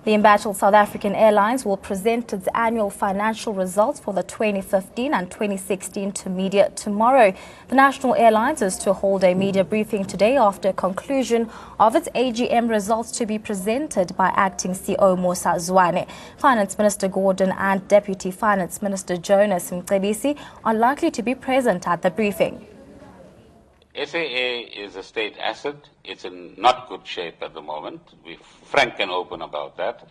The embattled South African Airlines will present its annual financial results for the 2015 and 2016 to media tomorrow. The national airlines is to hold a media briefing today after conclusion of its AGM results to be presented by Acting CEO Musa Zwane. Finance Minister Gordon and Deputy Finance Minister Jonas Mcebisi are likely to be present at the briefing. SAA is a state asset. It's in not good shape at the moment. We're frank and open about that.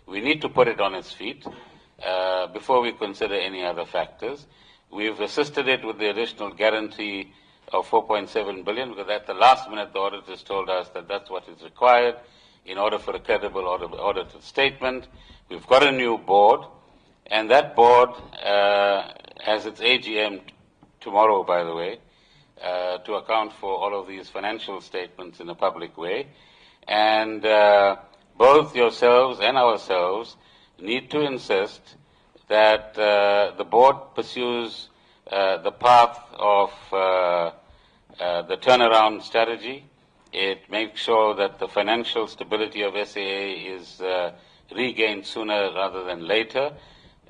We need to put it on its feet before we consider any other factors. We've assisted it with the additional guarantee of 4.7 billion because at the last minute the auditors told us that that's what is required in order for a credible audited statement. We've got a new board, and that board has its AGM tomorrow, by the way, to account for all of these financial statements in a public way. And both yourselves and ourselves need to insist that the board pursues the path of the turnaround strategy. It makes sure that the financial stability of SAA is regained sooner rather than later.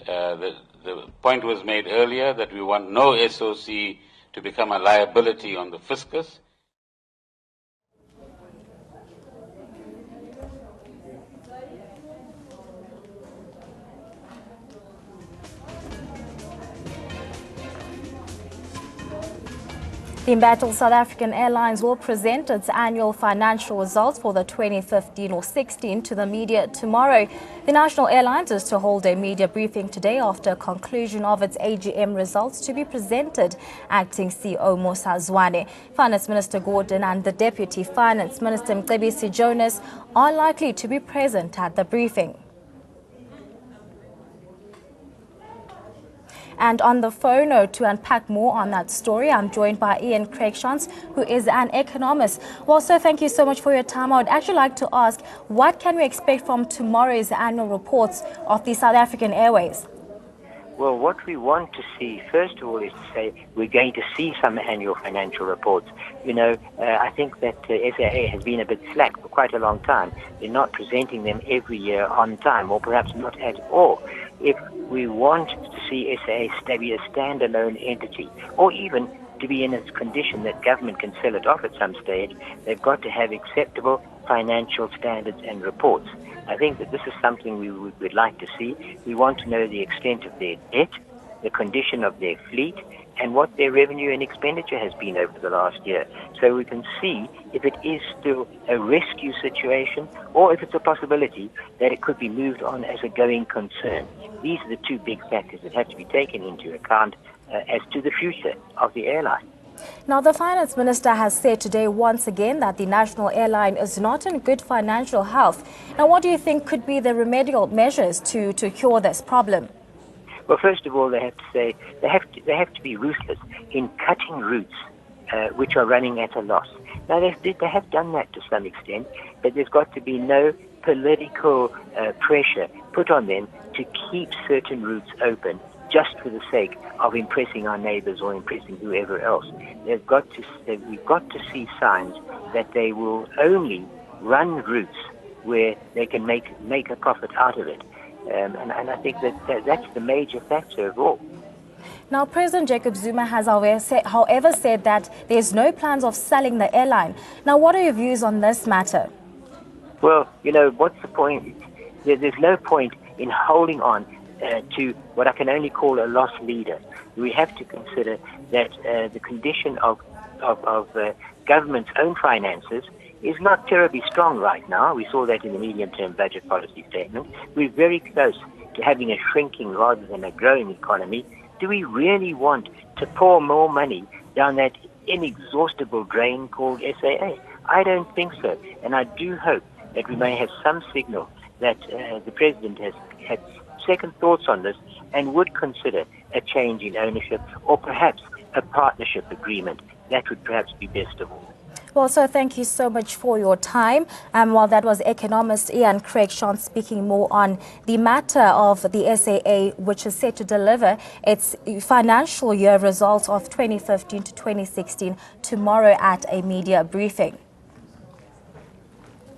The point was made earlier that we want no SOC to become a liability on the fiscus. The embattled South African Airlines will present its annual financial results for the 2015 or 16 to the media tomorrow. The national airlines is to hold a media briefing today after conclusion of its AGM results to be presented. Acting CEO Musa Zwane, Finance Minister Gordon and the Deputy Finance Minister Mcebisi Jonas are likely to be present at the briefing. And on the phone to unpack more on that story, I'm joined by Ian Craigshans, who is an economist. Well, sir, thank you so much for your time. I would actually like to ask, what can we expect from tomorrow's annual reports of the South African Airways? Well, what we want to see, first of all, is to say we're going to see some annual financial reports. You know, I think that SAA has been a bit slack for quite a long time. They're not presenting them every year on time, or perhaps not at all. If we want to see SAA be a standalone entity, or even to be in a condition that government can sell it off at some stage, they've got to have acceptable financial standards and reports. I think that this is something we would like to see. We want to know the extent of their debt, the condition of their fleet, and what their revenue and expenditure has been over the last year. So we can see if it is still a rescue situation or if it's a possibility that it could be moved on as a going concern. These are the two big factors that have to be taken into account as to the future of the airline. Now, the Finance Minister has said today once again that the national airline is not in good financial health. Now, what do you think could be the remedial measures to cure this problem? Well, first of all, they have to say they have to be ruthless in cutting routes which are running at a loss. Now, they have done that to some extent, but there's got to be no political pressure put on them to keep certain routes open just for the sake of impressing our neighbors or impressing whoever else. We've got to see signs that they will only run routes where they can make a profit out of it. And I think that's the major factor of all. Now, President Jacob Zuma has however said that there's no plans of selling the airline. Now, what are your views on this matter? Well, you know, what's the point? There's no point in holding on to what I can only call a lost leader. We have to consider that the condition of government's own finances is not terribly strong right now. We saw that in the medium-term budget policy statement. We're very close to having a shrinking rather than a growing economy. Do we really want to pour more money down that inexhaustible drain called SAA? I don't think so. And I do hope that we may have some signal that the President has had second thoughts on this and would consider a change in ownership or perhaps a partnership agreement. That would perhaps be best of all. Well, sir, thank you so much for your time. Well, that was economist Ian Craigshans speaking more on the matter of the SAA, which is set to deliver its financial year results of 2015 to 2016 tomorrow at a media briefing.